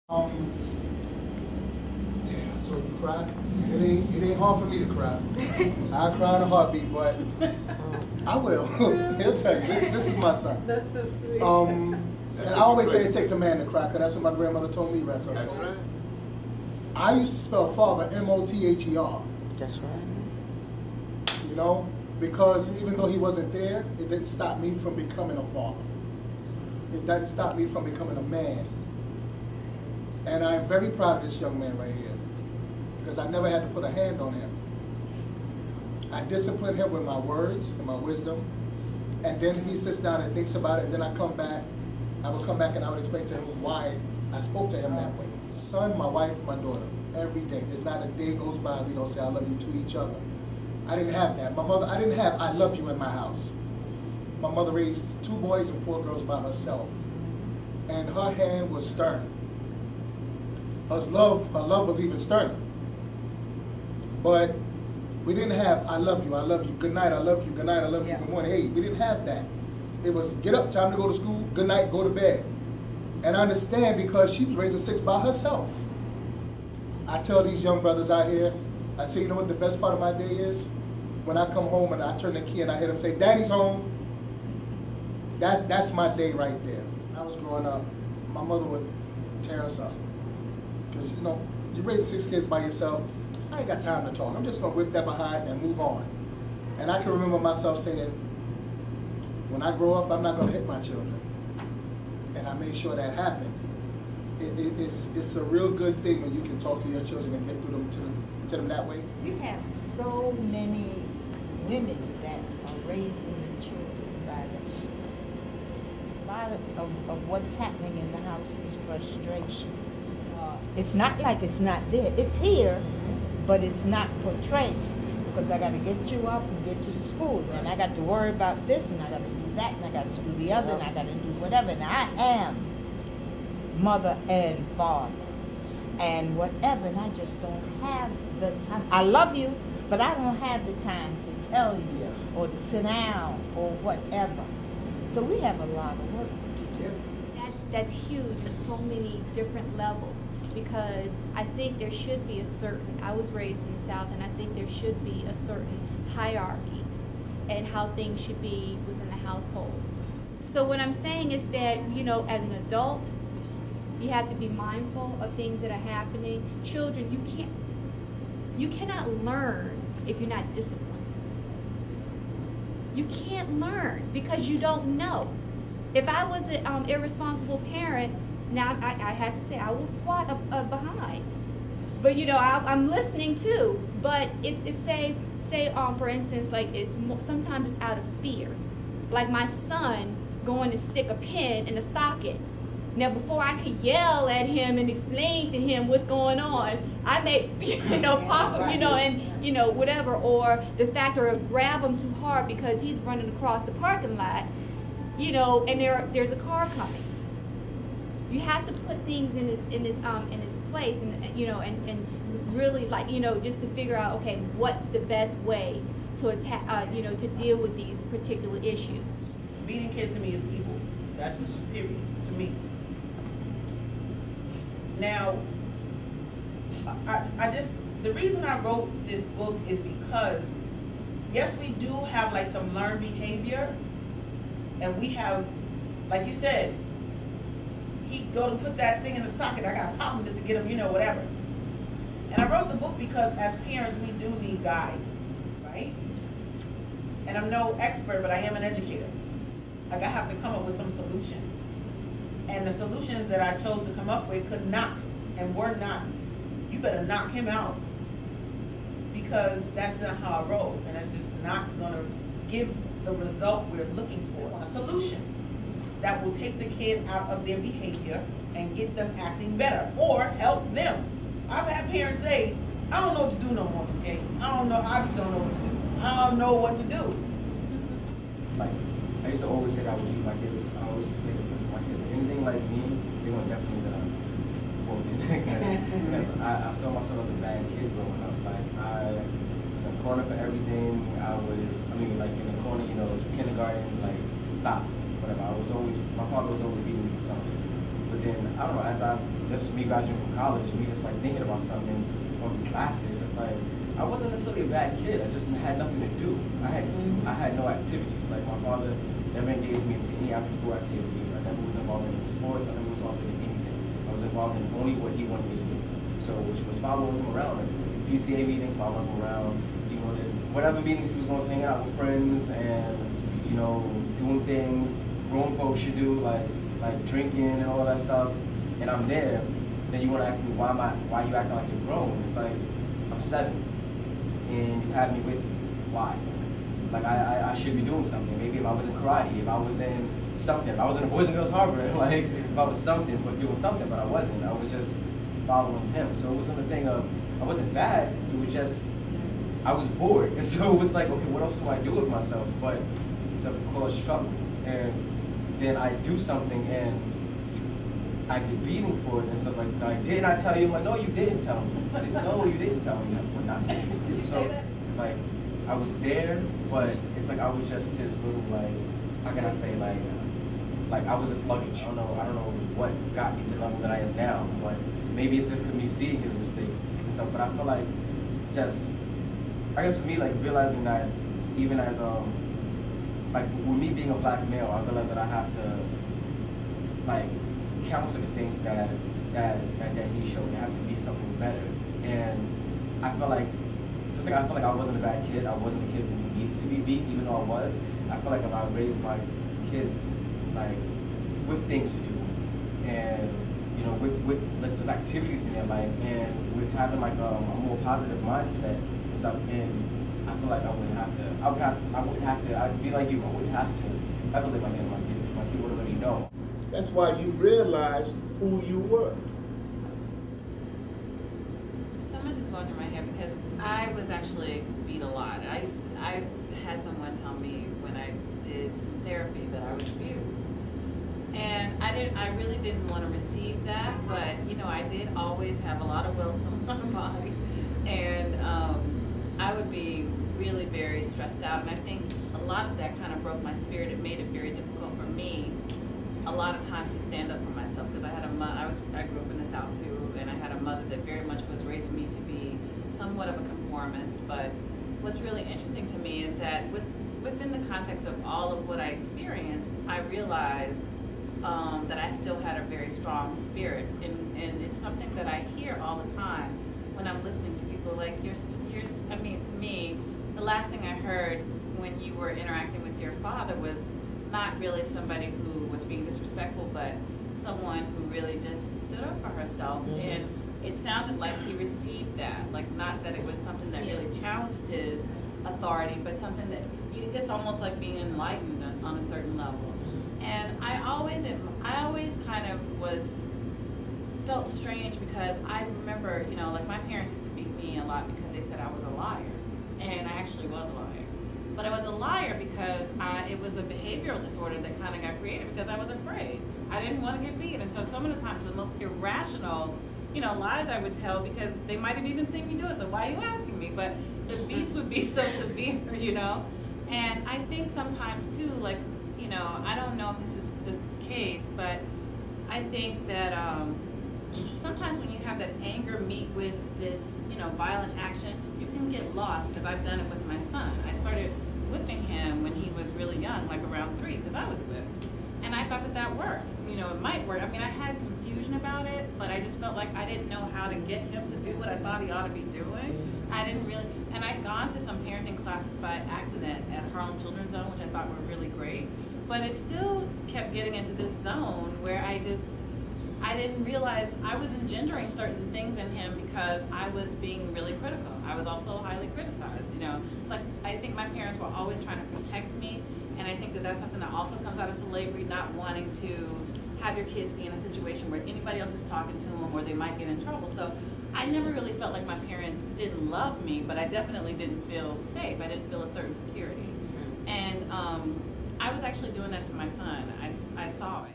Damn, so you cry? It ain't hard for me to cry. I cry in a heartbeat, but I will. He'll tell you. This is my son. That's so sweet. And I always say it takes a man to cry, because that's what my grandmother told me, rest her soul. That's right. I used to spell father M-O-T-H-E-R. That's right. You know, because even though he wasn't there, it didn't stop me from becoming a father. It didn't stop me from becoming a man. And I'm very proud of this young man right here, because I never had to put a hand on him. I discipline him with my words and my wisdom, and then he sits down and thinks about it, and then I come back. I would come back and I would explain to him why I spoke to him that way. Son, my wife, my daughter, every day. There's not a day goes by we don't say I love you to each other. I didn't have that. My mother, I didn't have I love you in my house. My mother raised 2 boys and 4 girls by herself. And her hand was stern. Her love was even sterner. But we didn't have I love you, good night, I love you, good night, I love you, good morning. Hey, we didn't have that. It was get up, time to go to school, good night, go to bed. And I understand, because she was raised at 6 by herself. I tell these young brothers out here, I say, you know what the best part of my day is? When I come home and I turn the key and I hear them say, Daddy's home. That's my day right there. When I was growing up, my mother would tear us up. Because, you know, you raise 6 kids by yourself, I ain't got time to talk. I'm just going to whip that behind and move on. And I can remember myself saying, when I grow up, I'm not going to hit my children. And I made sure that happened. It's a real good thing when you can talk to your children and get through them to them that way. You have so many women that are raising their children by themselves. A lot of what's happening in the house is frustration. It's not like it's not there. It's here, but it's not portrayed. Because I got to get you up and get you to school. And I got to worry about this, and I got to do that, and I got to do the other, and I got to do whatever. And I am mother and father and whatever, and I just don't have the time. I love you, but I don't have the time to tell you or to sit down or whatever. So we have a lot of work to do. That's huge in so many different levels, because I think there should be a certain, I was raised in the South, and I think there should be a certain hierarchy and how things should be within the household. So what I'm saying is that, you know, as an adult, you have to be mindful of things that are happening. Children, you cannot learn if you're not disciplined. You can't learn because you don't know. If I was an irresponsible parent, now I have to say I will swat behind. But you know, I'm listening too. But it's say for instance, like sometimes it's out of fear. Like my son going to stick a pin in a socket. Now, before I could yell at him and explain to him what's going on, I may, you know, pop him, you know, and, you know, whatever, or the fact, or grab him too hard because he's running across the parking lot, you know, and there's a car coming. You have to put things in its place, and you know, and really, like, you know, just to figure out, okay, what's the best way to attack, you know, to deal with these particular issues. Beating kids to me is evil. That's just period to me. Now, the reason I wrote this book is because, yes, we do have like some learned behavior, and we have, like you said, he go to put that thing in the socket, I got a problem just to get him, you know, whatever. And I wrote the book because as parents, we do need guide, right? And I'm no expert, but I am an educator. Like, I have to come up with some solutions. And the solutions that I chose to come up with could not and were not. You better knock him out, because that's not how I roll, and that's just not going to give the result we're looking for. A solution that will take the kid out of their behavior and get them acting better, or help them. I've had parents say, I don't know what to do no more in this game. I just don't know what to do. I don't know what to do. Like, I used to always say that I would keep my kids. I always used to say this, my kids, anything like me, they're going to definitely quote me. Because I saw myself as a bad kid growing up. Like, I was in the corner for everything. Like in the corner, you know, it's kindergarten, like, stop, whatever. My father was always beating me for something. But then, I don't know, as I've just me graduating from college, and me just like thinking about something or classes. It's like I wasn't necessarily a bad kid. I just had nothing to do. I had no activities. Like my father never engaged me into any after school activities. I never was involved in sports. I never was involved in anything. I was involved in only what he wanted me to do. So, which was following him around, like PTA meetings, following him around, whatever meetings he was going to hang out with friends and, doing things grown folks should do, like drinking and all that stuff. And I'm there. Then you want to ask me why you acting like you're grown? It's like I'm 7, and you have me with you. Why? Like I should be doing something. Maybe if I was in karate, if I was in something, if I was in a Boys and Girls Harbor, like if I was something, but doing something, but I wasn't. I was just following him. So it wasn't a thing of I wasn't bad. It was just I was bored, and so it was like, okay, what else do I do with myself? But to cause trouble, and then I do something, and I get beating for it and stuff like, didn't I tell you? I'm like, no, you didn't tell me. No, you didn't tell me what not to do. So it's like I was there, but it's like I was just this little how can I say like I was a sluggish. I don't know what got me to the level that I am now, but maybe it's just me seeing his mistakes and stuff. But I feel like I guess for me, like realizing that even as like with me being a black male, I realize that I have to counter the things that he showed me. I have to be something better. And I feel like I wasn't a bad kid. I wasn't a kid who needed to be beat, even though I was. I feel like if I raised my kids with things to do, and with just activities in their life, and with having a more positive mindset and stuff, and I feel like I wouldn't have to. I'd be like you. I wouldn't have to. I believe my kid would already know. That's why you realized who you were. So much is going through my head because I was actually beat a lot. I had someone tell me when I did some therapy that I was abused. And I really didn't want to receive that, but I did always have a lot of will to my body. And I would be really very stressed out, and I think a lot of that kind of broke my spirit. It made it very difficult for me a lot of times to stand up for myself, because I had I grew up in the South too, and I had a mother that very much was raising me to be somewhat of a conformist. But what's really interesting to me is that within the context of all of what I experienced, I realized that I still had a very strong spirit, and it's something that I hear all the time when I'm listening to people like I mean, to me, the last thing I heard when you were interacting with your father was not really somebody who was being disrespectful, but someone who really just stood up for herself. Mm-hmm. And it sounded like he received that, like not that it was something that really challenged his authority, but something that it's almost like being enlightened on a certain level. And I always kind of felt strange, because I remember, like my parents used to beat me a lot because they said I was a liar, and I actually was a liar. But I was a liar because it was a behavioral disorder that kind of got created because I was afraid. I didn't want to get beat, and so some of the times the most irrational, lies I would tell, because they might have even seen me do it. So why are you asking me? But the beats would be so severe, And I think sometimes too, I don't know if this is the case, but I think that sometimes when you have that anger meet with this, violent action, you can get lost, because I've done it with my son. I started whipping him when he was really young, like around 3, because I was whipped. And I thought that worked. It might work. I mean, I had confusion about it, but I just felt like I didn't know how to get him to do what I thought he ought to be doing. I didn't really, and I'd gone to some parenting classes by accident at Harlem Children's Zone, which I thought were really great. But it still kept getting into this zone where I didn't realize I was engendering certain things in him because I was being really critical. I was also highly criticized, It's like, I think my parents were always trying to protect me, and I think that that's something that also comes out of slavery, not wanting to have your kids be in a situation where anybody else is talking to them or they might get in trouble. So I never really felt like my parents didn't love me, but I definitely didn't feel safe. I didn't feel a certain security. And I was actually doing that to my son. I saw it.